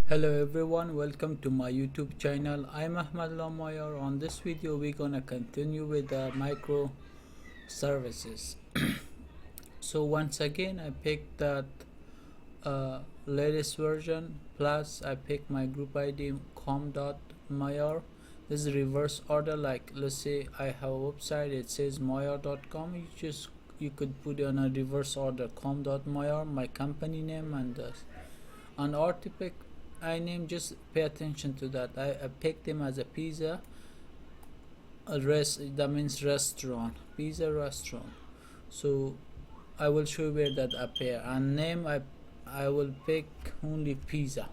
Hello everyone, welcome to my YouTube channel. I'm Ahmad Lamoyer. On this video we're gonna continue with the microservices. So once again I picked that latest version, plus I picked my group ID com.mayor. This is reverse order, like let's say I have a website, it says mayor.com. You could put it on a reverse order, com.mayor, my company name, and on artifact I name. Just pay attention to that. I picked them as a pizza, that means restaurant, pizza restaurant. So I will show you where that appear. And name, I will pick only pizza,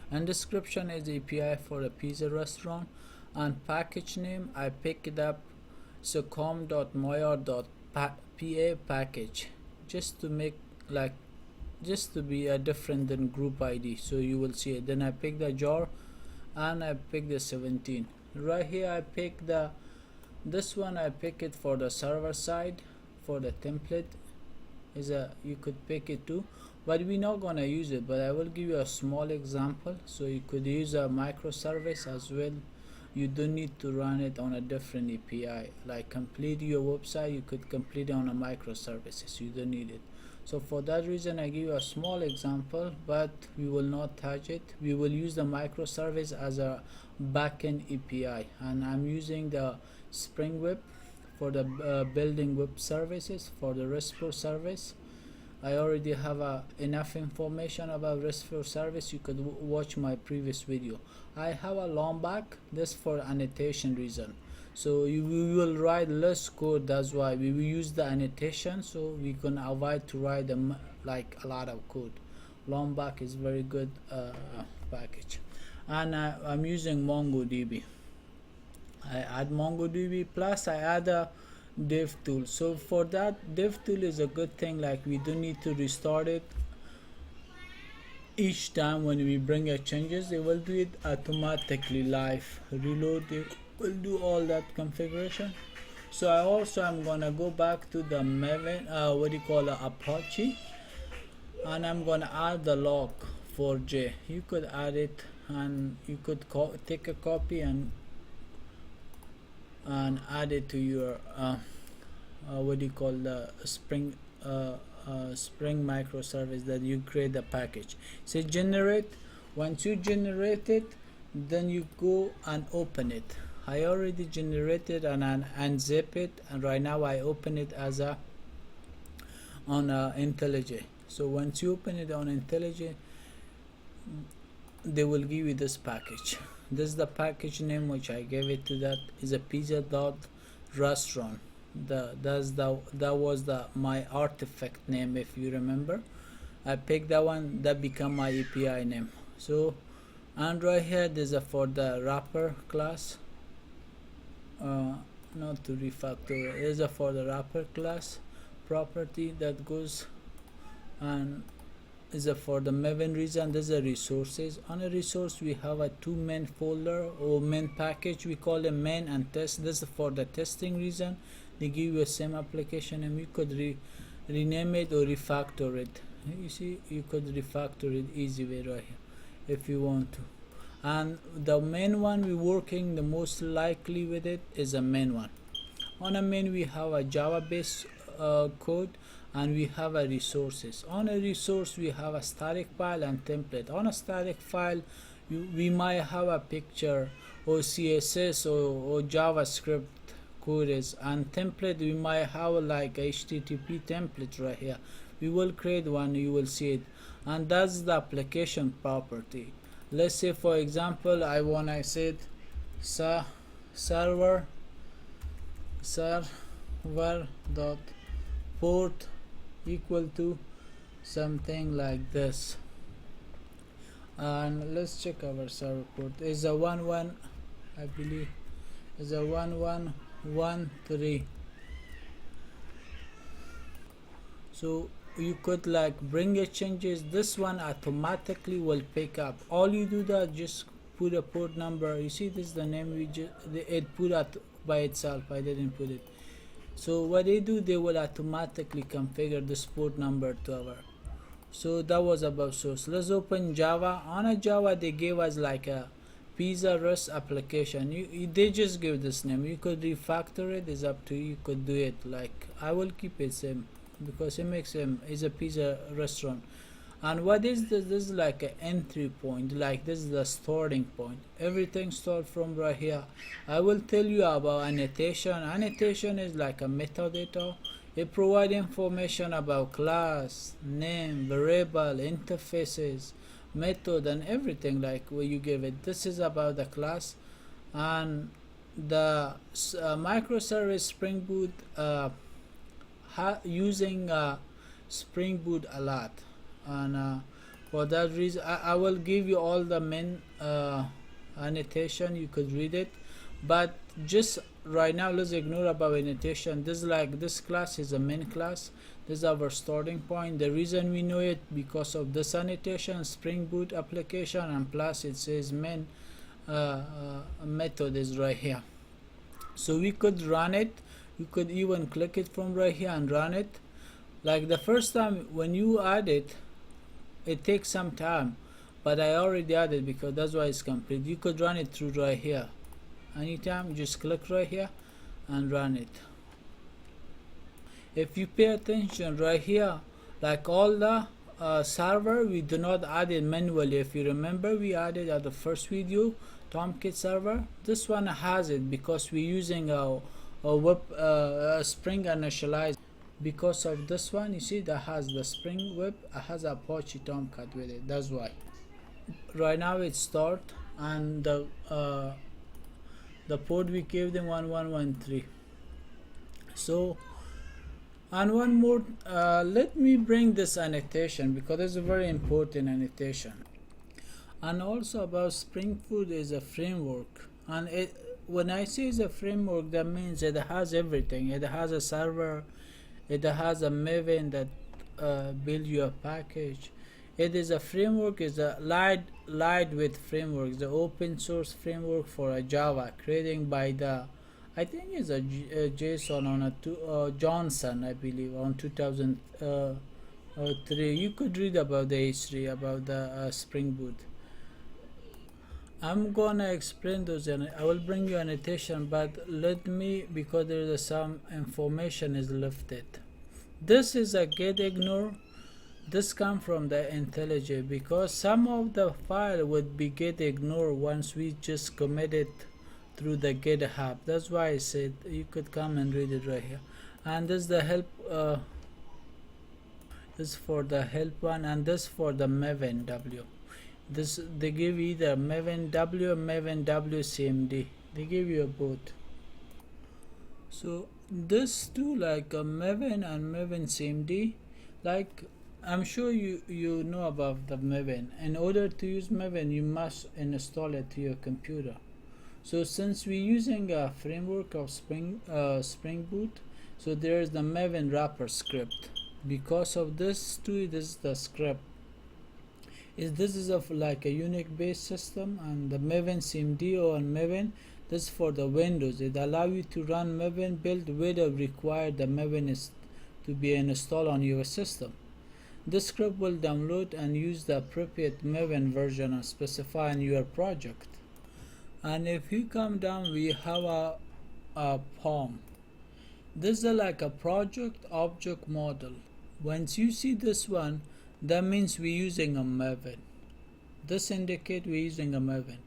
and description is API for a pizza restaurant. And package name I pick it up, so com.mayor.pa package, just to make like just to be a different than group ID, so you will see it. Then I pick the jar and I pick the 17. Right here I pick this one. I pick it for the server side. For the template is you could pick it too, but we're not gonna use it, but I will give you a small example. So you could use a microservice as well. You don't need to run it on a different API. Like complete your website, you could complete it on a microservices. You don't need it. So for that reason I give you a small example, but we will not touch it. We will use the microservice as a backend API, and I'm using the Spring Web for the building web services. For the RESTful service, I already have enough information about RESTful service. You could watch my previous video. I have a long back, this for annotation reason. So we will write less code. That's why we will use the annotation, so we can avoid to write them like a lot of code. Long back is very good package. And I'm using MongoDB. I add MongoDB, plus I add a dev tool. So for that, dev tool is a good thing, like we don't need to restart it each time when we bring a changes. They will do it automatically live. Reload it will do all that configuration. So I'm gonna go back to the Maven, Apache, and I'm gonna add the log4j. You could add it, and you could take a copy and add it to your the Spring microservice that you create the package. Say generate. Once you generate it, then you go and open it. I already generated and unzip it, and right now I open it as on IntelliJ. So once you open it on IntelliJ, they will give you this package. This is the package name which I gave it to. That is a pizza.restaurant. That was my artifact name, if you remember. I picked that one, that become my API name. So, and right here there's a for the wrapper class, not to refactor, is a for the wrapper class property that goes, and is a for the Maven reason. There's a resources. On a resource we have a two main folder or main package. We call them main and test. This is for the testing reason. They give you a same application, and you could rename it or refactor it. You see, you could refactor it easy way right here if you want to. And the main one we working the most likely with it is a main one. On a main we have a Java based code, and we have a resources. On a resource we have a static file and template. On a static file we might have a picture or CSS or JavaScript code is, and template we might have like HTTP template right here. We will create one, you will see it, and that's the application property. Let's say for example I said server dot port equal to something like this, and let's check our server port is a 11, I believe is a 1113. So you could like bring your changes. This one automatically will pick up. All you do that, just put a port number. You see, this is the name it put out by itself. I didn't put it. So what they do, they will automatically configure this port number to our So that was about source. Let's open Java. On a Java they gave us like a Pizza REST application. They just give this name. You could refactor it, it's up to you. You could do it like, I will keep it same because it makes him is a pizza restaurant. And what is this? This is like an entry point, like this is the starting point. Everything starts from right here. I will tell you about annotation. Annotation is like a metadata. It provides information about class, name, variable, interfaces, method, and everything like where you give it. This is about the class. And the microservice Spring Boot using Spring Boot a lot, and for that reason I will give you all the main annotation. You could read it, but just right now let's ignore about annotation. This class is a main class. This is our starting point. The reason we know it because of this annotation, Spring Boot application, and plus it says main method is right here. So we could run it. You could even click it from right here and run it. Like the first time when you add it, it takes some time, but I already added because that's why it's complete. You could run it through right here. Anytime you just click right here and run it. If you pay attention right here, like all the server, we do not add it manually. If you remember, we added at the first video Tomcat server. This one has it because we're using a web Spring initialize. Because of this one, you see that has the Spring Web, has Apache Tomcat with it. That's why. Right now it start, and the port we gave them 1113. So, and one more, let me bring this annotation because it's a very important annotation. And also about Spring Boot is a framework, and when I say it's a framework, that means it has everything. It has a server, it has a Maven that build you a package. It is a framework, is a lightweight framework, the open source framework for a Java, created by the, I think it's a JSON on a Johnson, I believe, on 2003. You could read about the history about the Spring Boot. I'm gonna explain those, and I will bring you annotation, but let me, because there is some information is lifted. This is a get ignore. This come from the IntelliJ because some of the file would be get ignore once we just commit it through the GitHub. That's why I said you could come and read it right here. And this is the help. This for the help one, and this for the Maven W. This they give either Maven W or Maven W CMD. They give you a both. So this too, like a Maven and Maven CMD, like I'm sure you know about the Maven. In order to use Maven, you must install it to your computer. So since we're using a framework of Spring Boot, so there is the Maven wrapper script. Because of this too, this is the script. This is of like a Unix based system, and the Maven CMD or Maven, this is for the Windows. It allows you to run Maven build without require the Maven is to be installed on your system. This script will download and use the appropriate Maven version and specify in your project. And if you come down, we have a POM. This is like a project object model. Once you see this one, that means we're using a Maven. This indicates we're using a Maven.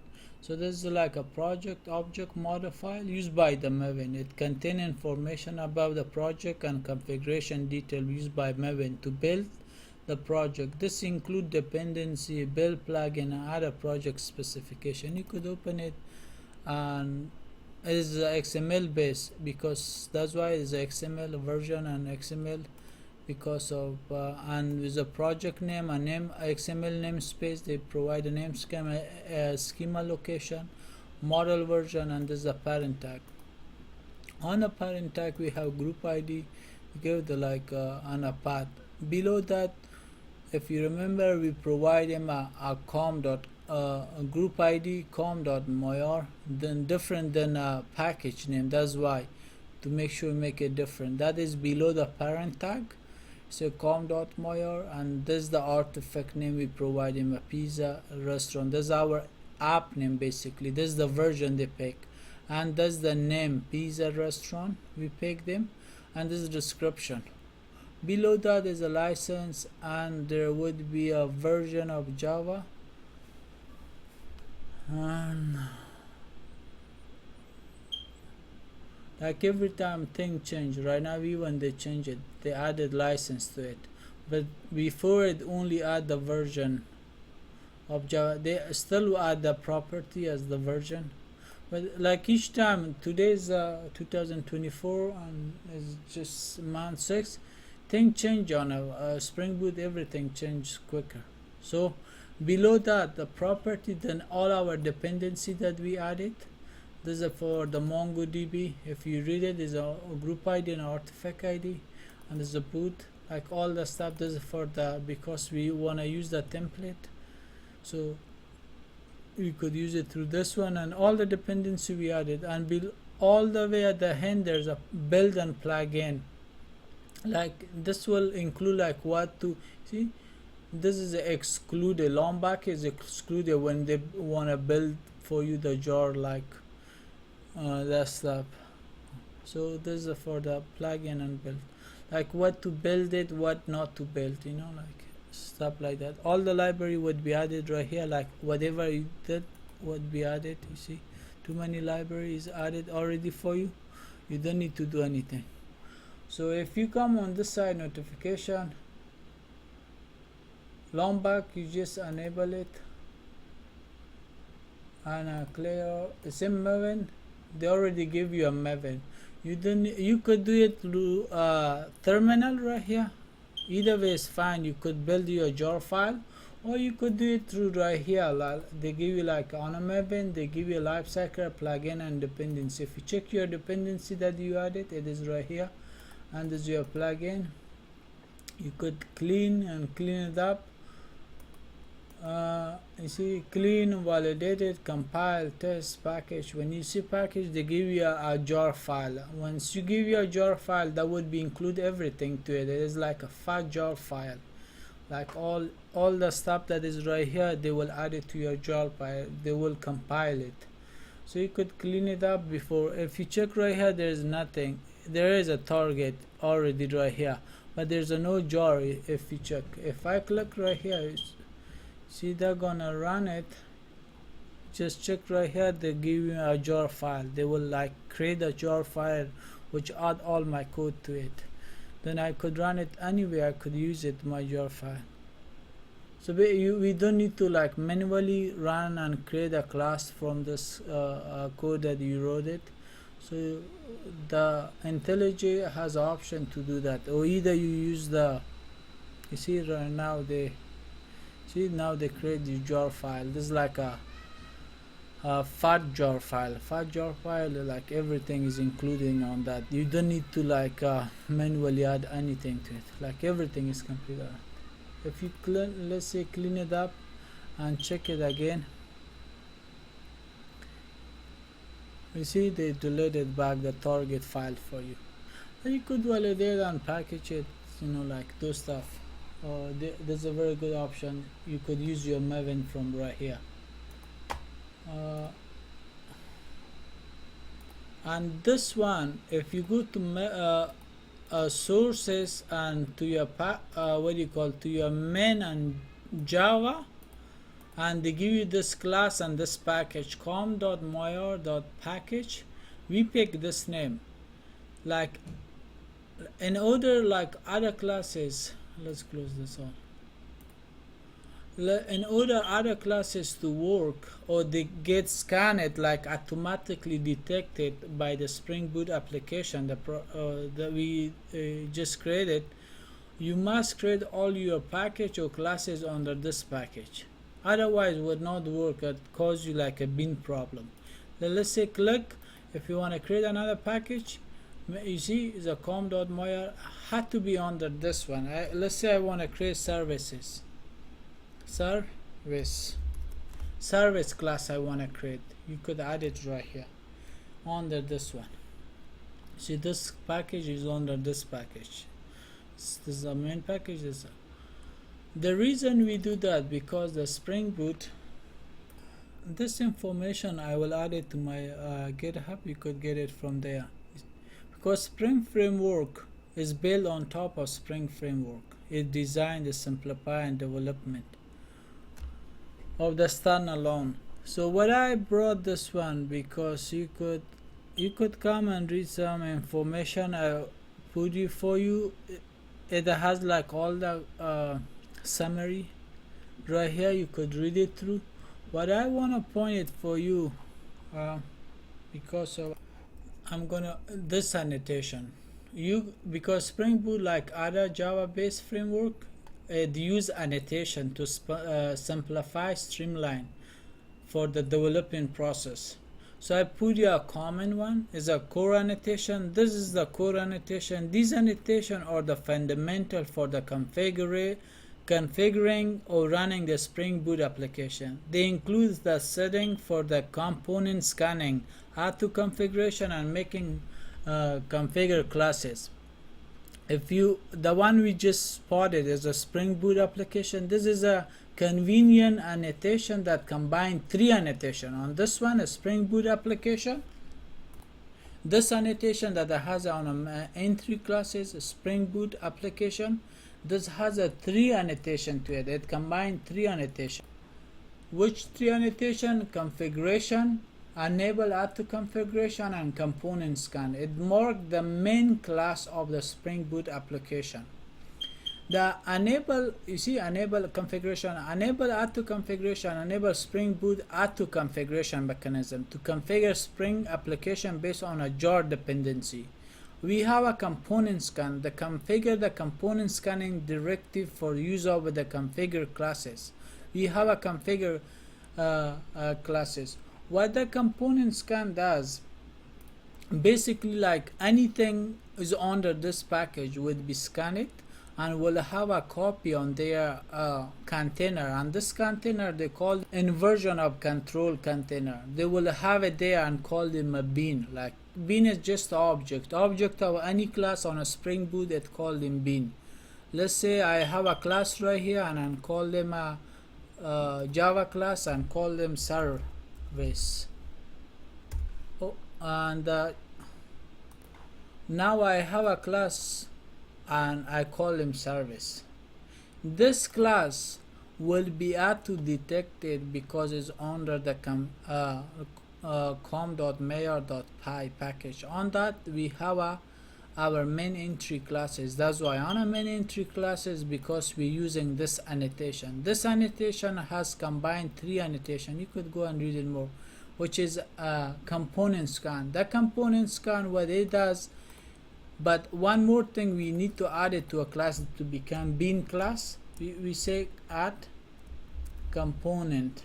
So this is like a project object model file used by the Maven. It contains information about the project and configuration detail used by Maven to build the project. This includes dependency, build plugin, and other project specification. You could open it, and it is XML based because that's why it's a XML version and XML because of and with a project name, a name, XML namespace. They provide a name schema, schema location, model version, and this is a parent tag. On the parent tag we have group ID. We give the like and a path. Below that, if you remember, we provide him a group ID com.moyor, then different than a package name. That's why, to make sure we make it different. That is below the parent tag. So com.moyer, and this is the artifact name we provide him, a pizza restaurant. This is our app name basically. This is the version they pick, and that's the name pizza restaurant we pick them, and this is description. Below that is a license, and there would be a version of Java, and like every time thing change. Right now even they change it, they added license to it, but before it only add the version of Java. They still add the property as the version, but like each time, today's 2024 and it's just month 6, thing change on a Spring Boot, everything changes quicker. So below that the property, then all our dependency that we added. This is for the MongoDB. If you read it, is a group ID and artifact ID, and there's a boot, like all the stuff. This is for the, because we want to use the template, so we could use it through this one, and all the dependency we added. And all the way at the end there's a build and plugin. Like this will include like what to see. This is excluded. Lombak is excluded when they want to build for you the jar, like that stuff. So this is for the plugin and build, like what to build it, what not to build, you know, like stuff like that. All the library would be added right here, like whatever you did would be added. You see, too many libraries added already for you. You don't need to do anything. So if you come on this side, notification, Lombak, you just enable it, and clear sim Maven. They already give you a Maven. You could do it through terminal right here. Either way is fine. You could build your jar file, or you could do it through right here. They give you like on a Maven, they give you a lifecycle, plugin, and dependency. If you check your dependency that you added, it is right here, and this is your plugin. You could clean it up. You see, clean, validated, compile, test, package. When you see package, they give you a jar file. Once you give you a jar file, that would be include everything to it. It is like a fat jar file, like all the stuff that is right here. They will add it to your jar file. They will compile it, so you could clean it up before. If you check right here, there is nothing. There is a target already right here, but there's a no jar. If you check, if I click right here, see, they're gonna run it. Just check right here, they give you a jar file. They will like create a jar file which add all my code to it. Then I could run it anywhere. I could use it, my jar file. So we don't need to like manually run and create a class from this code that you wrote it. So the IntelliJ has an option to do that, or either you use the, you see right now now they create the jar file. This is like a fat jar file. Fat jar file, like everything is including on that. You don't need to like manually add anything to it. Like everything is complete. If you let's say clean it up and check it again, you see they deleted back the target file for you. And you could validate and package it, you know, like those stuff. There's a very good option. You could use your Maven from right here. And this one, if you go to sources and to your to your main and Java, and they give you this class and this package, com.moyer.package. We pick this name. Like in order, like other classes, let's close this on. In order other classes to work, or they get scanned, like automatically detected by the Spring Boot application that we just created, you must create all your package or classes under this package. Otherwise it would not work. It cause you like a bin problem. Then let's say click, if you want to create another package, you see the com.moyer had to be under this one. Let's say I want to create service class I want to create. You could add it right here under this one. See, this package is under this package. This is the main package. The reason we do that because the Spring Boot, this information I will add it to my GitHub. You could get it from there, because Spring Framework is built on top of Spring Framework. It's designed to simplify and development of the standalone. So what I brought this one because you could come and read some information I put you for you. It has like all the summary right here. You could read it through. What I want to point it for you because of I'm gonna this annotation because Spring Boot, like other Java based framework, it use annotation to simplify, streamline for the developing process. So I put you a common one is a core annotation. This is the core annotation. These annotation are the fundamental for the configuring or running the Spring Boot application. They include the setting for the component scanning, add to configuration, and making configure classes. If you the one we just spotted is a Spring Boot application, this is a convenient annotation that combine three annotation. On this one, a Spring Boot application, this annotation that has on entry classes, a Spring Boot application, this has a three annotation to it. It combines three annotation. Which three annotation? Configuration, enable add to configuration, and component scan. It marks the main class of the Spring Boot application. The enable, you see, enable configuration, enable add to configuration, enable Spring Boot add to configuration mechanism to configure Spring application based on a jar dependency. We have a component scan, the configure the component scanning directive for use of the configure classes. We have a configure classes. What the component scan does, basically like anything is under this package would be scanned and will have a copy on their container, and this container they call inversion of control container. They will have it there and call them a bean. Like bean is just object of any class on a Spring Boot. It called them bean. Let's say I have a class right here and I call them a Java class and call them service. And now I have a class and I call him service. This class will be auto detected because it's under the com.mayor.py package. On that we have our main entry classes. That's why on a main entry classes, because we're using this annotation. This annotation has combined three annotation. You could go and read it more, which is component scan. The component scan, what it does. But one more thing, we need to add it to a class to become bean class. We say add component.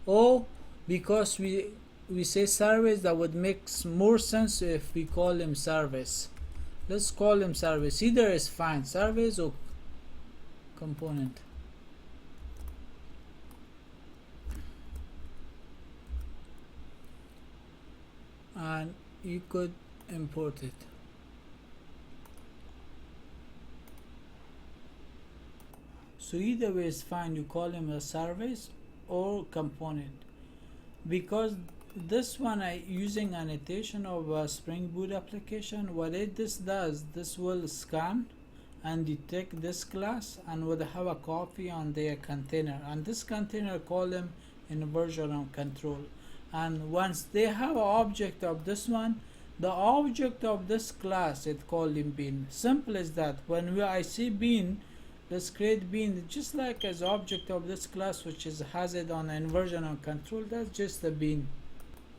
Or because we say service, that would make more sense if we call him service. Let's call him service. Either is fine, service or component. And you could import it. So either way is fine. You call him a service or component. Because this one I using annotation of a Spring Boot application, what this does, this will scan and detect this class and would have a copy on their container, and this container call them inversion of control. And once they have an object of this one, the object of this class, it called him bean. Simple as that. When I see bean, let's create bean just like as object of this class, which is has it on inversion of control. That's just the bean.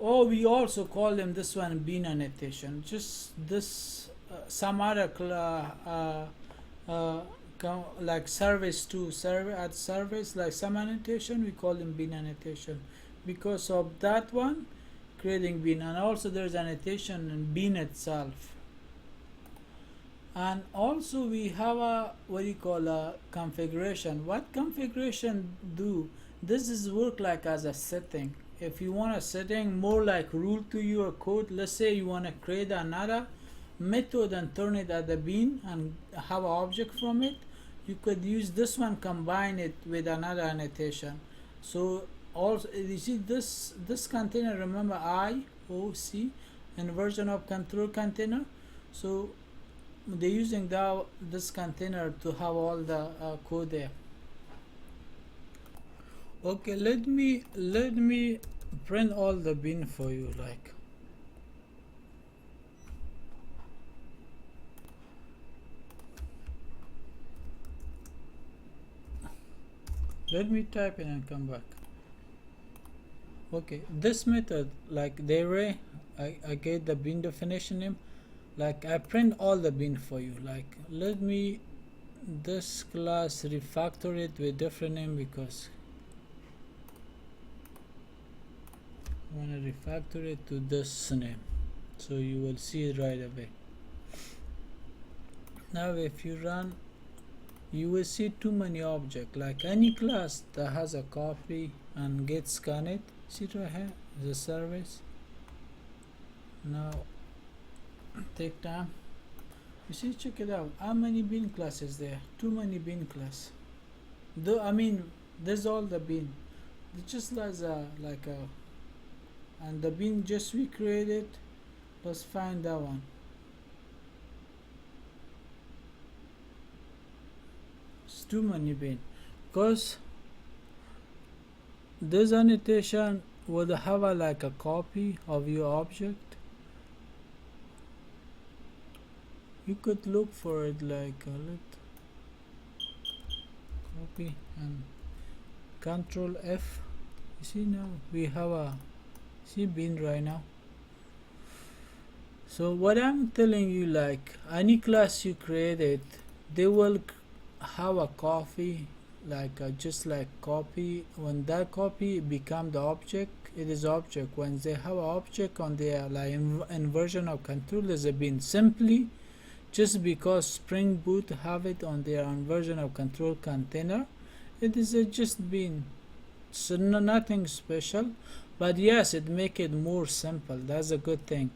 Or we also call them this one bean annotation. Just this some other like service to service like some annotation, we call them bean annotation because of that one creating bean. And also there's annotation in bean itself. And also we have a what you call a configuration. What configuration do? This is work like as a setting. If you want a setting more like rule to your code, let's say you want to create another method and turn it at the bin and have an object from it, you could use this one, combine it with another annotation. So also you see this container, remember IOC, and version of control container. So they're using this container to have all the code there. Okay, let me print all the bin for you. Like, let me type in and come back. Okay, this method, like the array, I get the bin definition name. Like, I print all the bin for you. Like, let me this class refactor it with different name, because I want to refactor it to this name, so you will see it right away. Now if you run, you will see too many objects. Like any class that has a copy and gets scanned, see right here, the service. Now take time, you see, check it out, how many bin classes there? Too many bin class. Though, I mean, there's all the bin. It's just like a and the bin just we created. Let's find that one. It's too many bin, because this annotation would have like a copy of your object. You could look for it like copy and Control F. You see, now we have a bin right now. So what I'm telling you, like any class you created, they will have a copy, like just like copy. When that copy become the object, it is object. When they have an object on their like inversion of control is a bin. Simply just because Spring Boot have it on their inversion of control container, it is a just bin. So nothing special, but yes, it make it more simple. That's a good thing.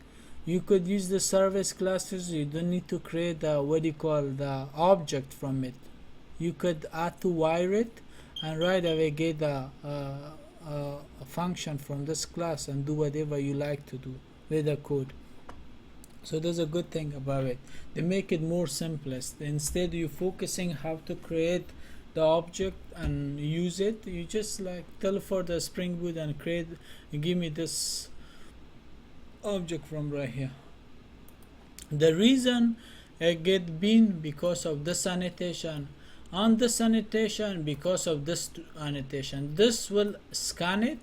You could use the service classes. You don't need to create the what do you call the object from it. You could add to wire it and right away get a function from this class and do whatever you like to do with the code. So there's a good thing about it. They make it more simplest. Instead you focusing how to create the object and use it, you just like tell for the Spring Boot and give me this object from right here. The reason I get bin because of this annotation, on this annotation because of this annotation. This will scan it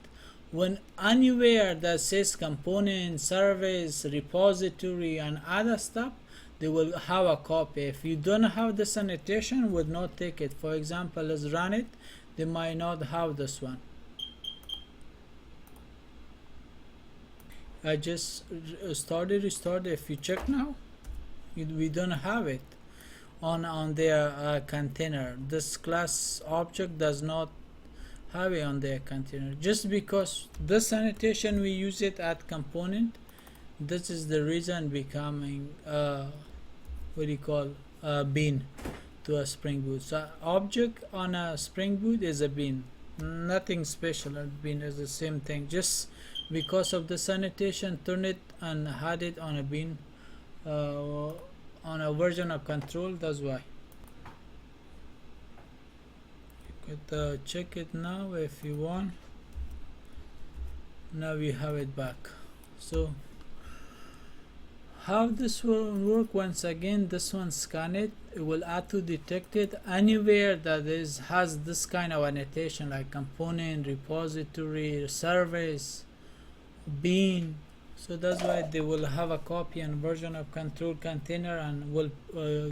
when anywhere that says component, service, repository and other stuff, they will have a copy. If you don't have this annotation, would not take it. For example, let's run it, they might not have this one. I just restarted. If you check now, we don't have it on their container. This class object does not have it on their container, just because this annotation we use it at component. This is the reason becoming what do you call bin to a Spring Boot. So object on a Spring Boot is a bin, nothing special. A bin is the same thing, just because of this annotation turn it and had it on a bin on a version of control. That's why. You could check it now if you want. Now we have it back. So how this will work, once again, this one scan it, it will auto detect it anywhere that has this kind of annotation like component, repository, service, bin. So that's why they will have a copy and version of control container and will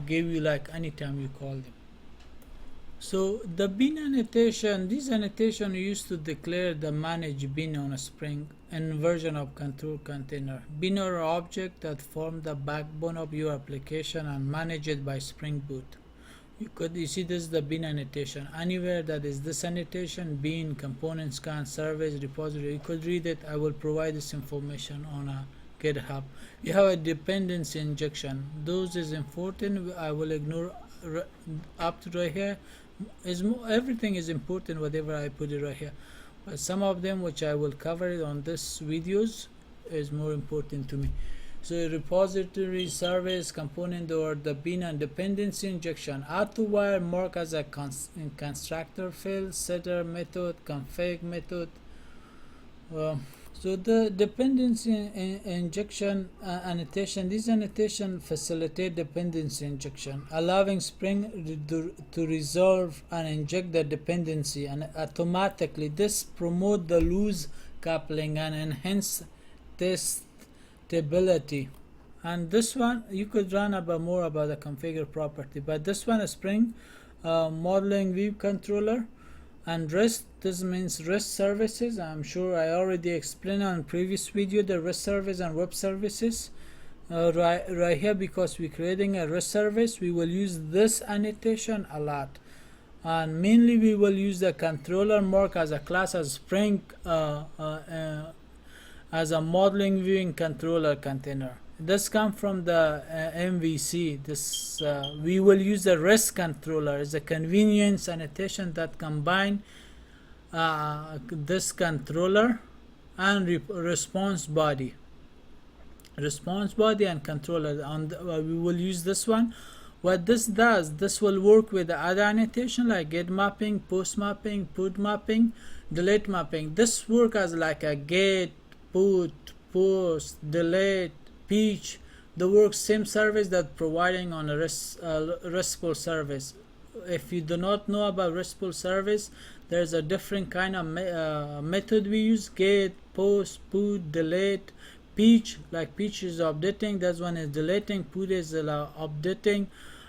give you like anytime you call them. So the bin annotation, this annotation used to declare the manage bin on a Spring and version of control container. Bin are object that form the backbone of your application and manage it by Spring Boot. You see this is the bin annotation. Anywhere that is this annotation, bin, component, scan, service, repository, you could read it. I will provide this information on a GitHub. You have a dependency injection. Those is important. I will ignore up to right here. Everything is important, whatever I put it right here. But some of them, which I will cover it on this videos, is more important to me. So repository, service, component, or the bin and dependency injection. Add to wire mark as a constructor field, setter method, config method. So the dependency injection annotation, this annotation facilitate dependency injection, allowing Spring to resolve and inject the dependency and automatically. This promote the loose coupling and enhance testability. And this one you could run more about the configure property, but this one is Spring modeling view controller. And REST, this means REST services. I'm sure I already explained on previous video the REST service and web services. Right here, because we're creating a REST service, we will use this annotation a lot, and mainly we will use the controller mark as a class as Spring as a modeling viewing controller container. This comes from the MVC. This we will use the REST controller as a convenience annotation that combine this controller and response body and controller. We will use this one. What this does, this will work with the other annotation like get mapping, post mapping, put mapping, delete mapping. This work as like a get, put, post, delete, pitch. The work same service that providing on a RESTful service. If you do not know about RESTful service, there's a different kind of method we use: get, post, put, delete. Pitch, like pitch is updating, that one is deleting. Put is updating,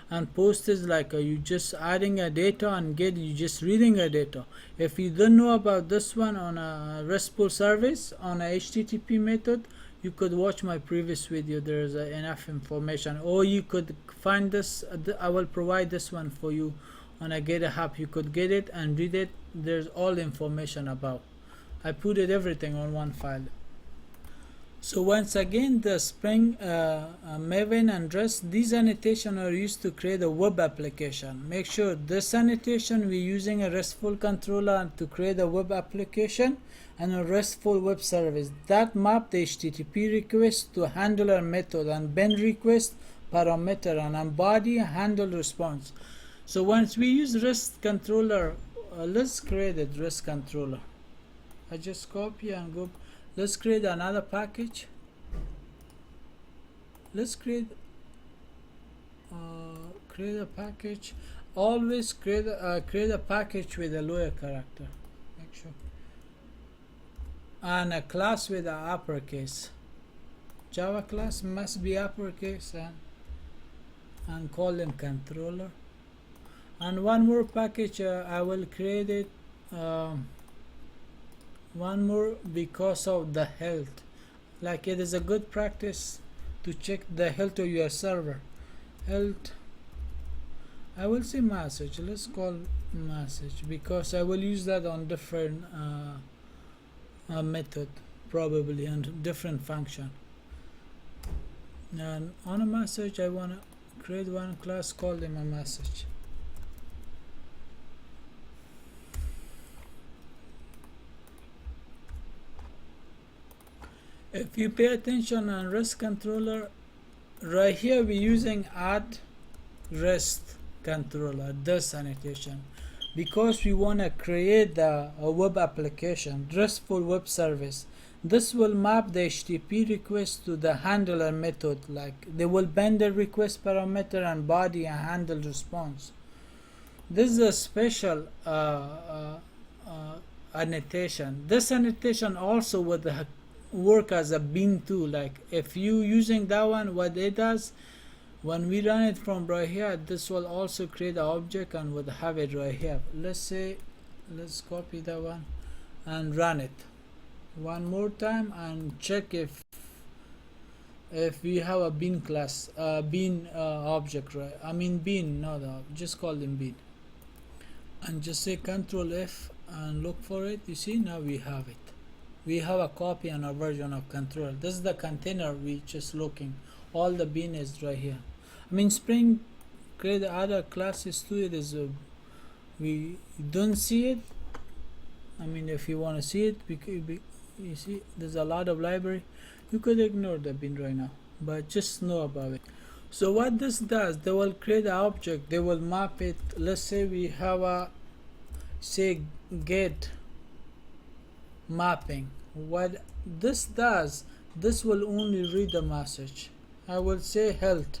and post is like you just adding a data, and get you just reading a data. If you don't know about this one on a RESTful service on a HTTP method, you could watch my previous video. There's enough information, or you could find this. I will provide this one for you on a GitHub. You could get it and read it. There's all information about. I put it everything on one file. So once again, the Spring Maven and REST, these annotations are used to create a web application. Make sure this annotation we're using a RESTful controller to create a web application and a RESTful web service that map the HTTP request to handler method and bend request parameter and body handle response. So once we use REST controller, let's create a REST controller. I just copy and go. Let's create another package. Let's create a package. Always create a package with a lower character. Make sure. And a class with an uppercase. Java class must be uppercase and call them controller. And one more package I will create it. One more because of the health. Like it is a good practice to check the health of your server. Health. I will say message. Let's call message because I will use that on different method probably and different function. And on a message, I want to create one class, call them a message. If you pay attention on REST controller, right here we're using add REST controller, this annotation, because we want to create a web application, RESTful web service. This will map the HTTP request to the handler method, like they will bend the request parameter and body and handle response. This is a special annotation. This annotation also would work as a bin too. Like if you using that one, what it does when we run it from right here, this will also create an object and would have it right here. Let's copy that one and run it one more time and check if we have a bin class, bin object, right? I mean bin, not just call them bin, and just say Control F and look for it. You see, now we have it. we have a copy on our version of controller. This is the container we just looking. All the bin is right here. I mean, Spring create other classes to it. Is we don't see it. I mean, if you want to see it, you see there's a lot of library. You could ignore the bin right now, but just know about it. So what this does, they will create an object. They will map it. Let's say we have a get mapping. What this does, this will only read the message. I will say health,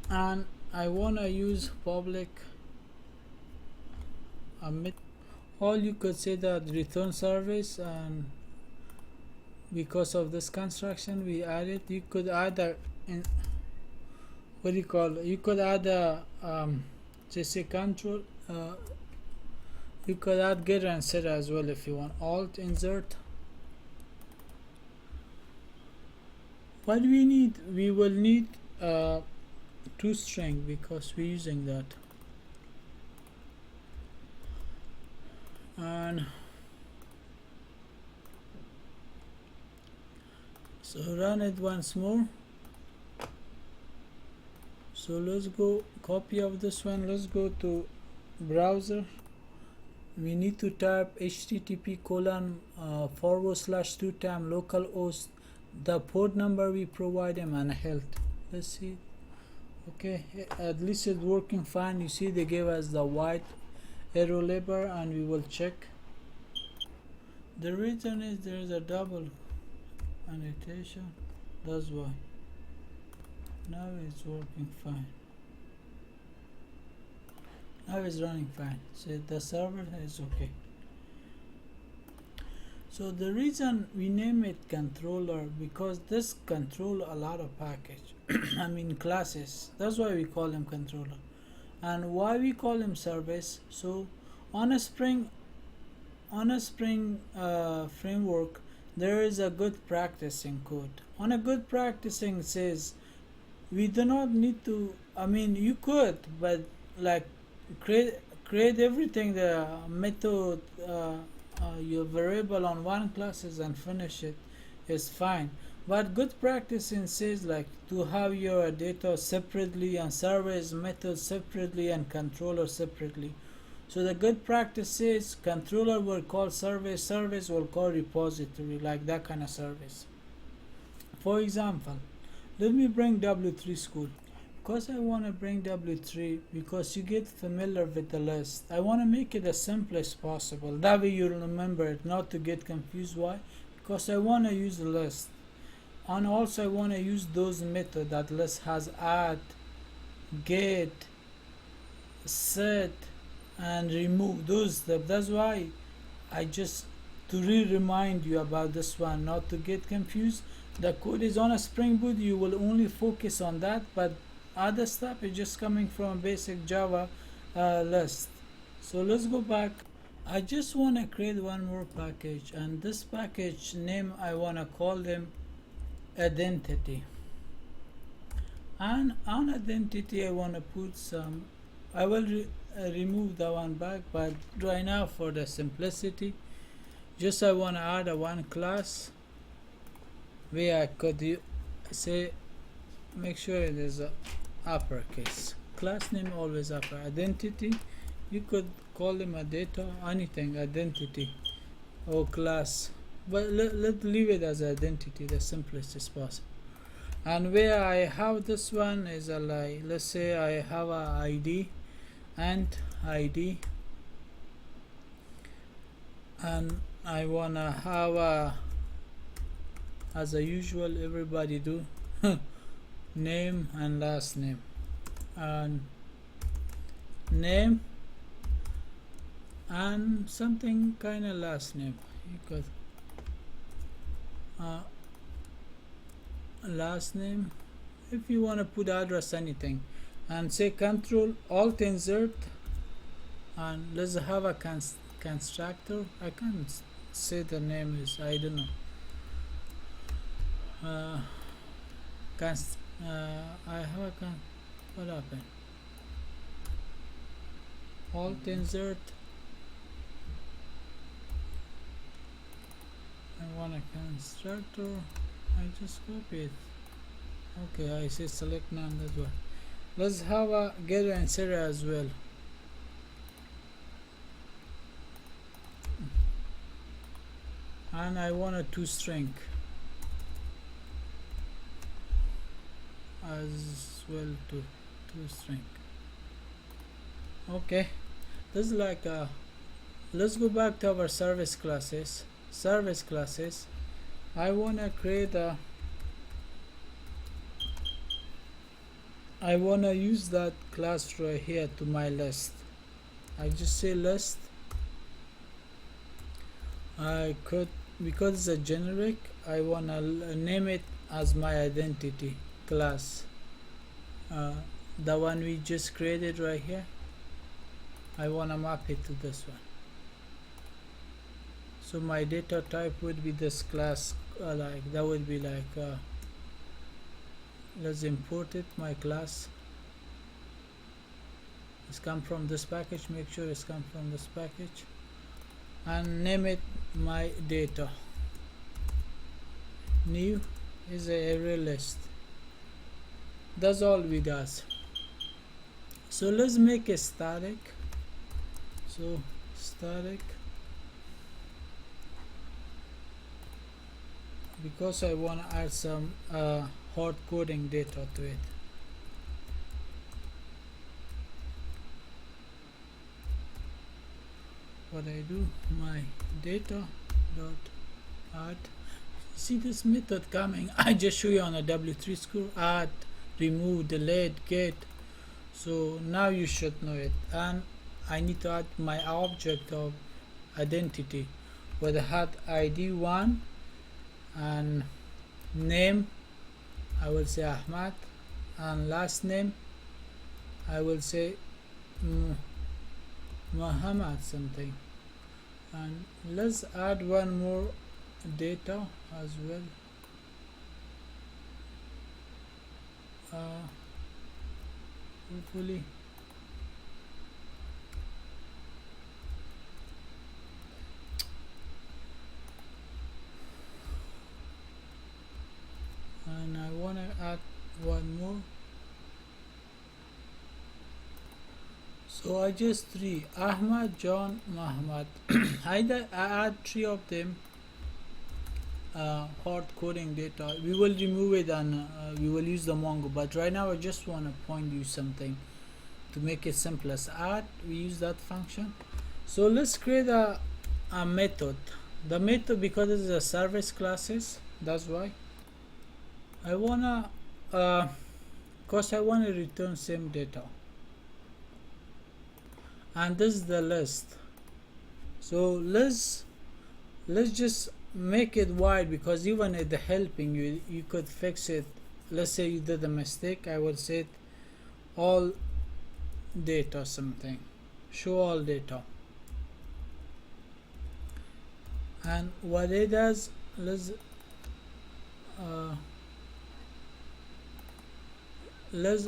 and I wanna use public all you could say that return service, and because of this construction we added, you could add a what do you call it? You could add a just a control, you could add getter and setter as well if you want. Alt insert. What we need, we will need toString because we're using that, and so run it once more. So let's go copy of this one. Let's go to browser. We need to type http://2 time localhost, the port number we provide them, and health. Let's see. Okay, at least it's working fine. You see they gave us the white arrow label, and we will check. The reason is there is a double annotation, that's why. Now it's working fine. Now it's running fine. So the server is okay. So the reason we name it controller, because this control a lot of package I mean classes, that's why we call them controller. And why we call them service, so on a Spring framework there is a good practicing code. On a good practicing says we do not need to, I mean you could, but like create everything, the method your variable on one classes and finish it is fine. But good practicing says like to have your data separately and service method separately and controller separately. So the good practice says controller will call service, service will call repository, like that kind of service. For example, let me bring W3 school. Because I want to bring W3 because you get familiar with the list. I want to make it as simple as possible. That way you'll remember it, not to get confused. Why? Because I want to use the list. And also I want to use those methods that list has: add, get, set, and remove those stuff. That's why I just to remind you about this one, not to get confused. The code is on a Spring Boot, you will only focus on that, but other stuff is just coming from basic Java list. So let's go back. I just want to create one more package, and this package name I want to call them identity. And on identity I want to put some, I will remove the one back, but right now for the simplicity just I want to add a one class where I could say, make sure it is a uppercase. Class name always upper. Identity, you could call them a data, anything, identity or class, but let's leave it as identity, the simplest as possible. And where I have this one is a like, let's say I have a ID and ID, and I wanna have a, as a usual everybody do, name and last name, and name and something kind of last name. You could last name, if you want to put address, anything, and say control alt insert, and let's have a constructor. I can't say the name is, I don't know, I have a What happened? Alt insert. I want a constructor. I just copy it. Okay, I say select none as well. Let's have a getter and setter as well. And I want a toString as well, to toString. Okay, this is like a, let's go back to our service classes. I want to create a, I want to use that class right here to my list. I just say list. I could, because it's a generic, I want to name it as my identity class, the one we just created right here. I want to map it to this one. So my data type would be this class, like that would be like let's import it. My class it's come from this package. Make sure it's come from this package, and name it my data. New is a array list. That's all we does. So let's make a static. So static, because I want to add some hard coding data to it. What I do, my data dot add. See this method coming? I just show you on a W3 school: add, remove, delete, get. So now you should know it. And I need to add my object of identity, where I had ID1 and name. I will say Ahmad, and last name I will say Muhammad something. And let's add one more data as well. Hopefully and I want to add one more. So I just three: Ahmad, John, Muhammad. I add three of them. Hard coding data. We will remove it and we will use the Mongo. But right now I just want to point you something to make it simplest. Add. We use that function. So let's create a method. The method, because it is a service classes, that's why I wanna cause I want to return same data, and this is the list. So let's just make it wide, because even at the helping you could fix it. Let's say you did a mistake. I will say all data something, show all data. And what it does, let's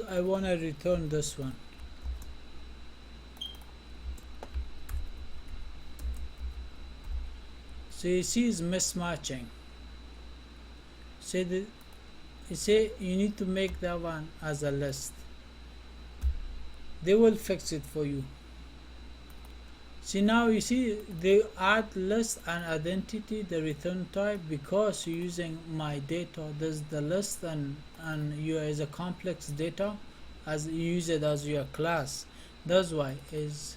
I want to return this one. So you see it's mismatching. You say you need to make that one as a list. They will fix it for you. See, now you see they add list and identity, the return type, because you're using my data. There's the list and you as a complex data, as you use it as your class. That's why is,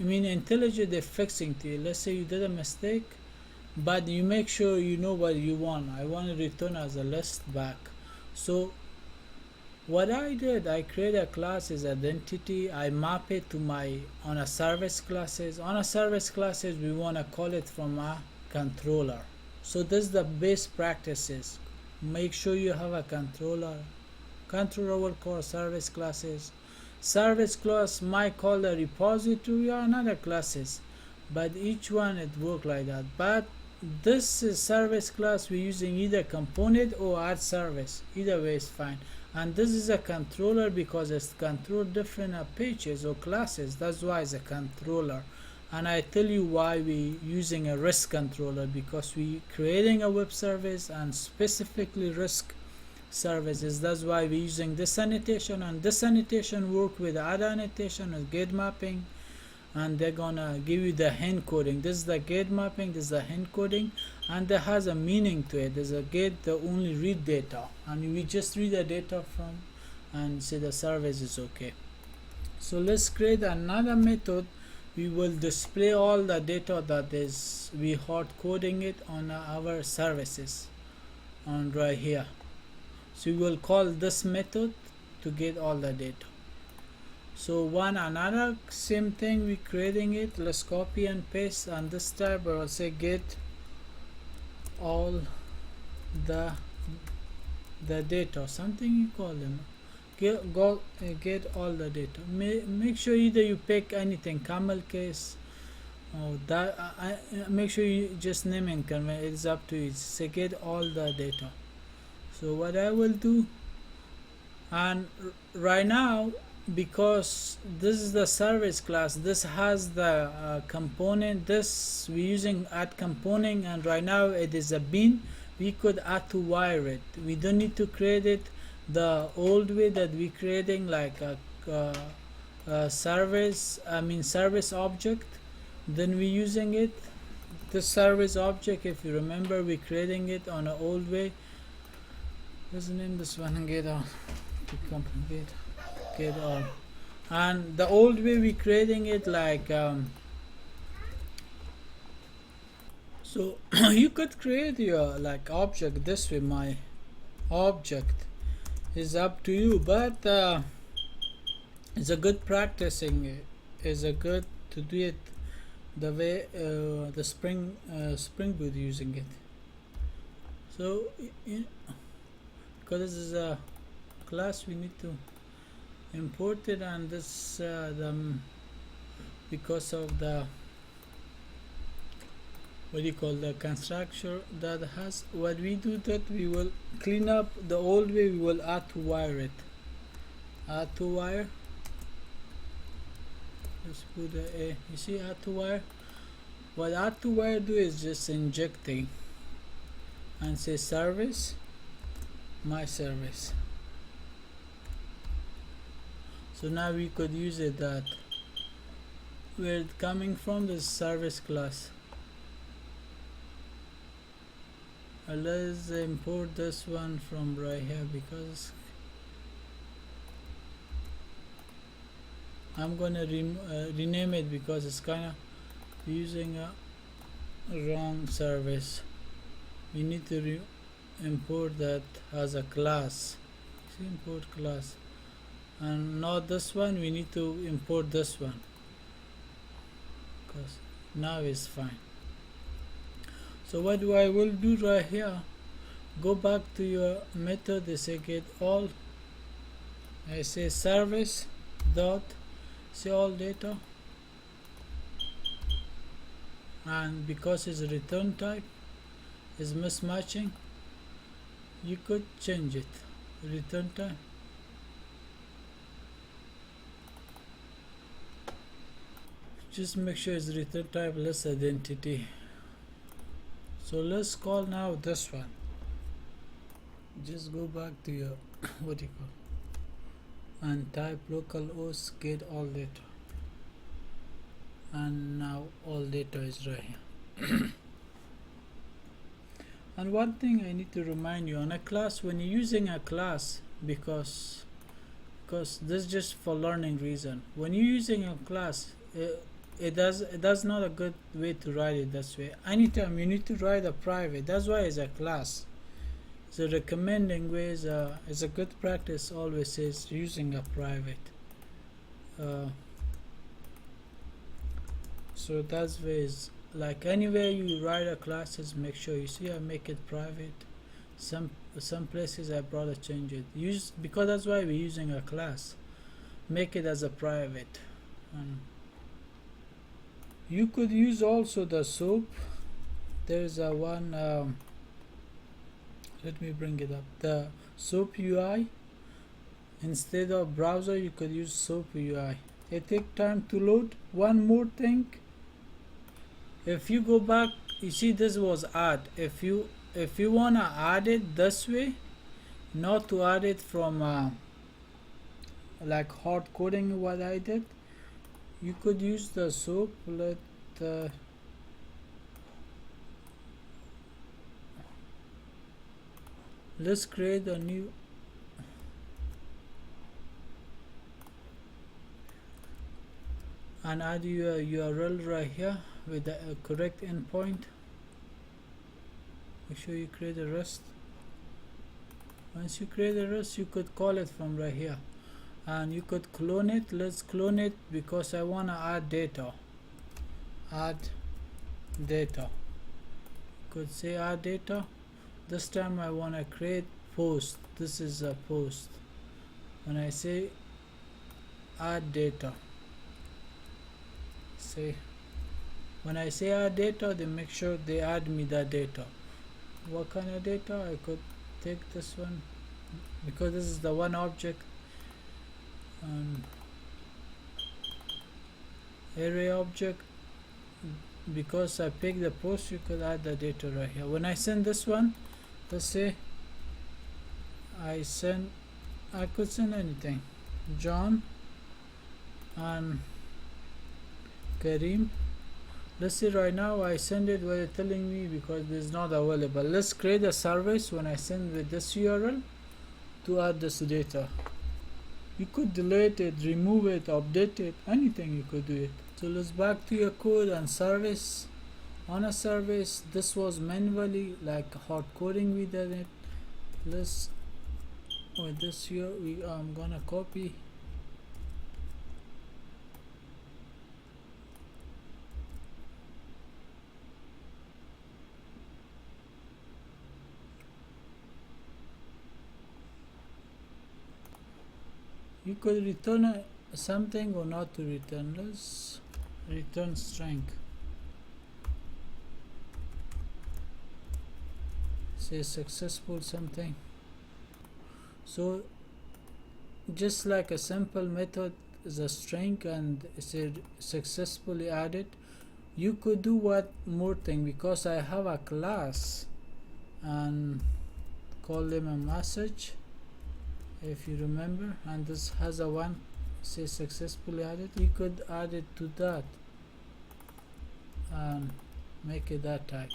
I mean, IntelliJ they're fixing to you. Let's say you did a mistake, but you make sure you know what you want. I want to return as a list back. So what I did, I create a class as identity. I map it to my on a service classes. On a service classes, we want to call it from a controller. So this is the best practices. Make sure you have a controller. Controller will call service classes. Service class might call the repository or another classes, but each one it work like that. But this is service class, we're using either component or add service. Either way is fine. and this is a controller because it's control different pages or classes. That's why it's a controller. And I tell you why we using a REST controller, because we creating a web service and specifically REST services. That's why we're using this annotation, and this annotation work with other annotation and gate mapping, and they're gonna give you the hand coding. This is the gate mapping, this is the hand coding, and there has a meaning to it. There's a gate that only read data, and we just read the data from and say the service is okay. So let's create another method. We will display all the data that is we hard coding it on our services on right here. So we will call this method to get all the data. So another same thing, we creating it. Let's copy and paste, and this type I will say get all the data, something you call them. Get all the data. Make sure either you pick anything, camel case or that. Make sure you just name and convert. It's up to you. Say get all the data. So what I will do, and right now, because this is the service class, this has the component, this we using add component, and right now it is a bin. We could add to wire it. We don't need to create it the old way that we creating like a service object. Then we using it, the service object, if you remember, we creating it on an old way. What's the name? This one, get all, get all. And the old way we creating it like so you could create your like object this way. My object is up to you, but it's a good practicing. Is a good to do it the way the Spring Boot using it. So because this is a class, we need to import it, and this because of the what do you call the constructor that has, what we do that we will clean up the old way. We will add to wire it, add to wire. Let's put a you see add to wire. What add to wire do is just injecting and say service, my service. So now we could use it that where it coming from, the service class. Let's import this one from right here, because I'm gonna rename it because it's kinda using a wrong service. We need to import that as a class. See, import class, and not this one. We need to import this one because now it's fine. So what I will do right here, go back to your method. They say get all. I say service dot see all data, and because it's return type is mismatching, you could change it. Return type, just make sure it's return type less identity. So let's call now this one. Just go back to your what do you call, and type localhost get all data, and now all data is right here. And one thing I need to remind you on a class, when you're using a class, because this is just for learning reason, when you're using a class, it does not a good way to write it this way. Anytime you need to write a private, that's why it's a class. The recommending way is a good practice always is using a private. So that's ways, like anywhere you write a classes, make sure you see I make it private. Some places I brought to change it. Because that's why we're using a class. Make it as a private. You could use also the SOAP. There's a one. Let me bring it up. The SOAP UI. Instead of browser, you could use SOAP UI. It takes time to load. One more thing, if you go back, you see this was add. If you wanna add it this way, not to add it from like hard coding what I did, you could use the SOAP. Let's create a new and add your URL right here with the correct endpoint. Make sure you create a rest. Once you create a rest, you could call it from right here, and you could clone it. Let's clone it because I want to add data. Add data. Could say add data. This time I want to create post. This is a post. When I say add data, when I say add data, they make sure they add me that data. What kind of data? I could take this one because this is the one object. Array object, because I picked the post, you could add the data right here. When I send this one, let's say I could send anything, John and Kareem. Let's see, right now I send it where it's telling me because it's not available. Let's create a service when I send with this URL to add this data. You could delete it, remove it, update it, anything you could do it. So let's back to your code and service. On a service, this was manually like hard coding we did it. Let's with this here I'm gonna copy. You could return something or not to return. Let's return string. Say successful something. So just like a simple method is a string and say successfully added, you could do one more thing, because I have a class and call them a message, if you remember, and this has a one say successfully added. You could add it to that and make it that type.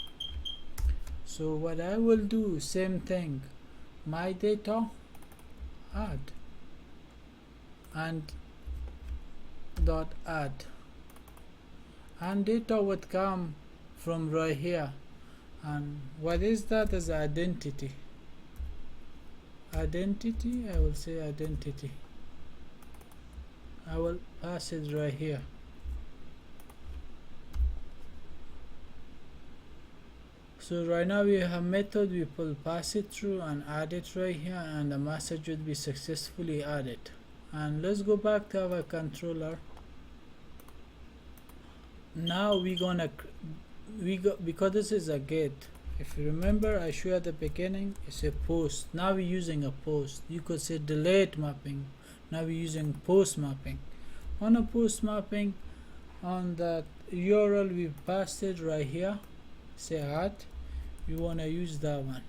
So what I will do, same thing, my data add and dot add, and data would come from right here. And what is that? Is identity. I will say identity. I will pass it right here. So right now we have method, we will pass it through and add it right here, and the message would be successfully added. And let's go back to our controller. Now because this is a get. If you remember, I showed at the beginning, it's a post. Now we're using a post. You could say delete mapping. Now we're using post mapping. On a post mapping, on that URL we passed it right here. Say add. We want to use that one.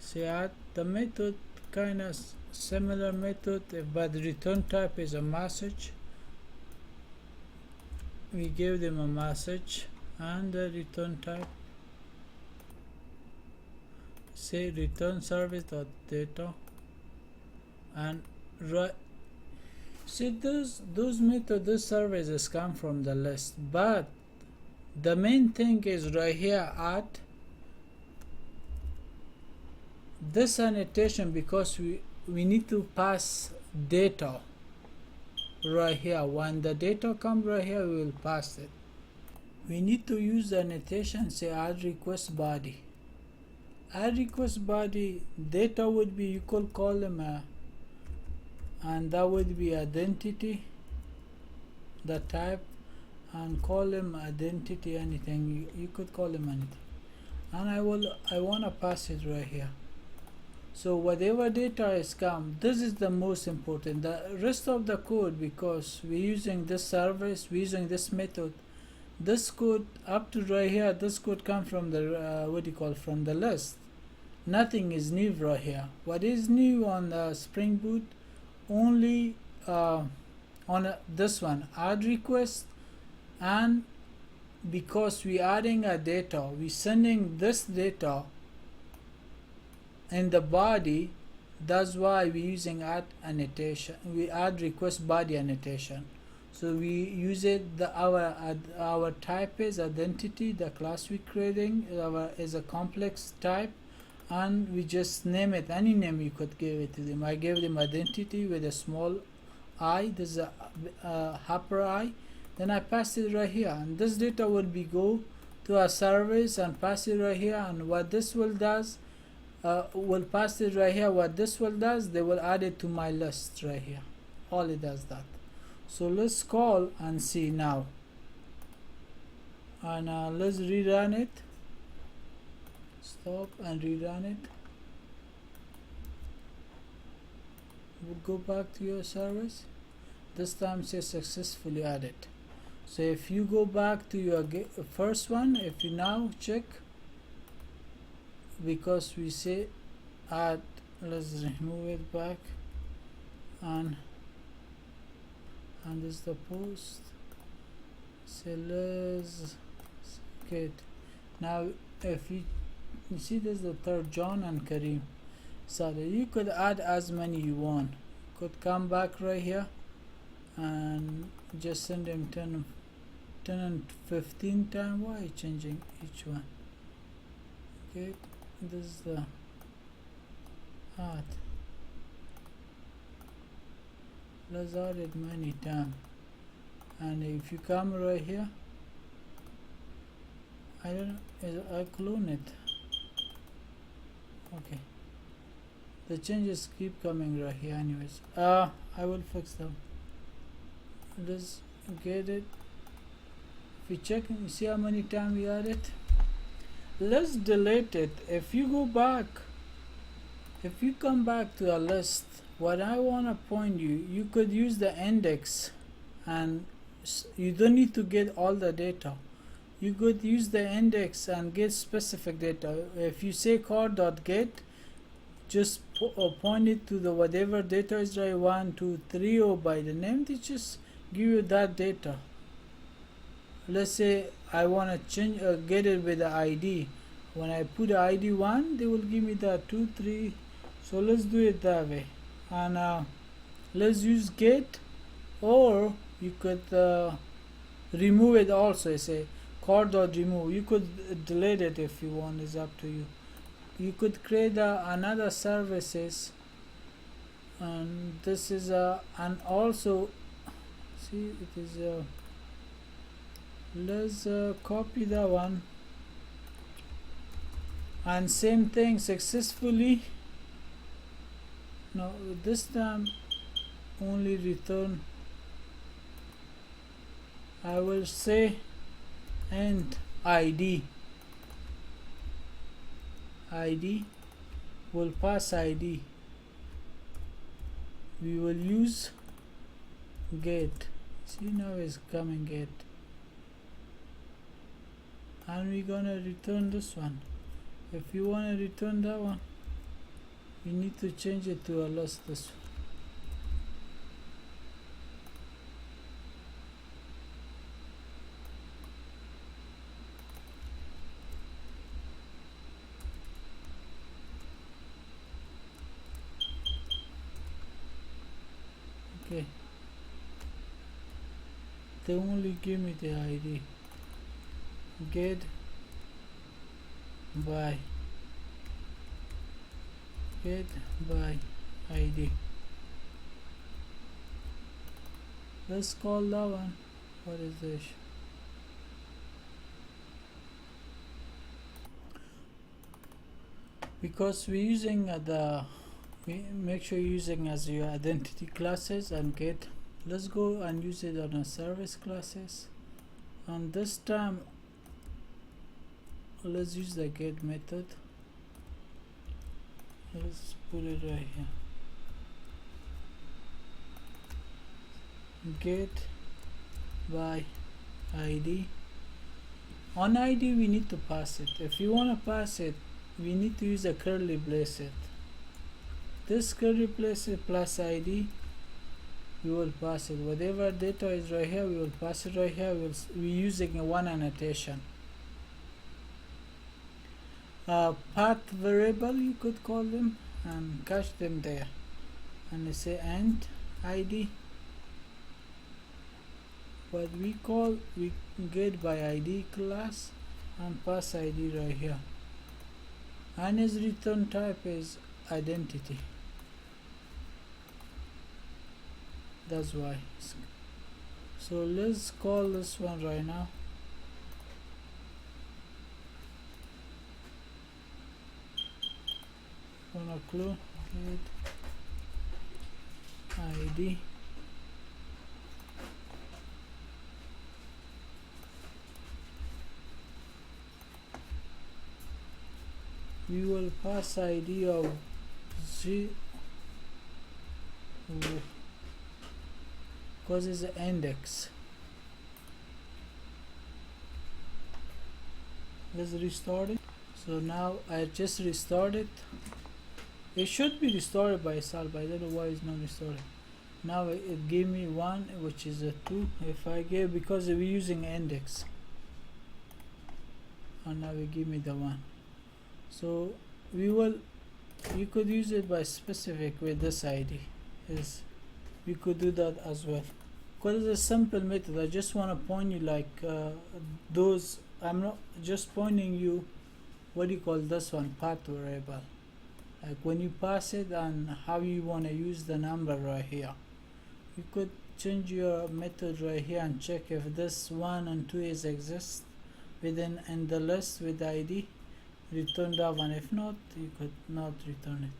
Say add. The method kind of similar method, but the return type is a message. We give them a message. And the return type, say return service dot data, and right. See, those methods, those services come from the list, but the main thing is right here add this annotation, because we need to pass data right here. When the data comes right here, we will pass it. We need to use the annotation, say add request body. Add request body, data would be, you could call them and that would be identity, the type, and call them identity anything. You could call them anything. And I want to pass it right here. So whatever data is come, this is the most important. The rest of the code, because we're using this service, we're using this method, this code up to right here, this code come from the from the list. Nothing is new right here. What is new on the Spring Boot? Only on this one, add request, and because we adding a data, we sending this data in the body. That's why we using add annotation. We add request body annotation. So we use it. Our type is identity. The class we creating is a complex type, and we just name it any name you could give it to them. I gave them identity with a small I. This is a upper I. Then I pass it right here, and this data will be go to a service and pass it right here. And what this will does, will pass it right here. What this will does, they will add it to my list right here. All it does that. So let's call and see now, and let's rerun it. Stop and rerun it. We'll go back to your service. This time say successfully added. So if you go back to your first one, if you now check, because we say add, let's remove it back, and this is the post. Say let's get now. If you see, this is the third, John and Kareem. So you could add as many you want. Could come back right here and just send them 10 and 15 times. Why are you changing each one? Okay, this is the add. Let's add it many times. And if you come right here, I don't know, I clone it. Okay, the changes keep coming right here anyways. I will fix them. Let's get it. If you check, you see how many times we add it. Let's delete it. If you go back, if you come back to a list, what I want to point you could use the index, and you don't need to get all the data. You could use the index and get specific data. If you say car.get, just point it to the whatever data is right, 1, 2, 3, or by the name, they just give you that data. Let's say I want to change, get it with the ID. When I put the ID 1, they will give me the 2, 3. So let's do it that way. And let's use get, or you could remove it also. Say car.remove. You could delete it if you want. It's up to you. You could create another services, and this is and also see it is let's copy that one, and same thing successfully. Now this time only return, I will say, and ID will pass ID. We will use get. See, now is coming get, and we're gonna return this one. If you want to return that one, you need to change it to a list. This one. Okay, they only give me the ID. Get by ID. Let's call that one. What is this? Because we're using make sure you're using as your identity classes and get. Let's go and use it on a service classes, and this time let's use the get method. let's put it right here. Get by ID. On ID we need to pass it. If you want to pass it, we need to use a curly bracket. This curly bracket plus ID, we will pass it. Whatever data is right here, we will pass it right here. We're using one annotation. Path variable, you could call them, and cache them there. And they say and ID. But we get by ID class and pass ID right here. And his return type is identity. That's why. So let's call this one right now. Gonna clue get ID. We will pass ID of 0 because it's an index. Let's restart it. So now I just restored it. It should be restored by itself. I don't know why it's not restored. Now it gave me 1, which is a 2. If I give, because we're using index, and now it give me the 1. So you could use it by specific with this ID. We could do that as well, because it's a simple method. I just want to point you like those. I'm not just pointing you what do you call this one, path variable, like when you pass it and how you want to use the number right here. You could change your method right here and check if this 1 and 2 is exist within in the list with the ID. Return that one. If not, you could not return it.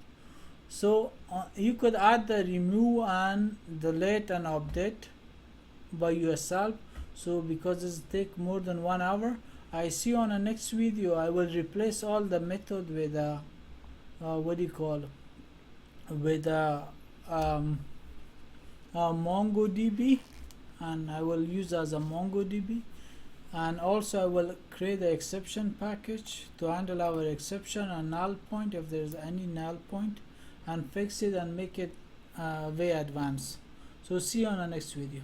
So you could add the remove and delete and update by yourself. So because it take more than 1 hour, I see on the next video I will replace all the method with with MongoDB, and I will use as a MongoDB. And also I will create the exception package to handle our exception and null point if there is any null point, and fix it and make it way advanced. So see you on the next video.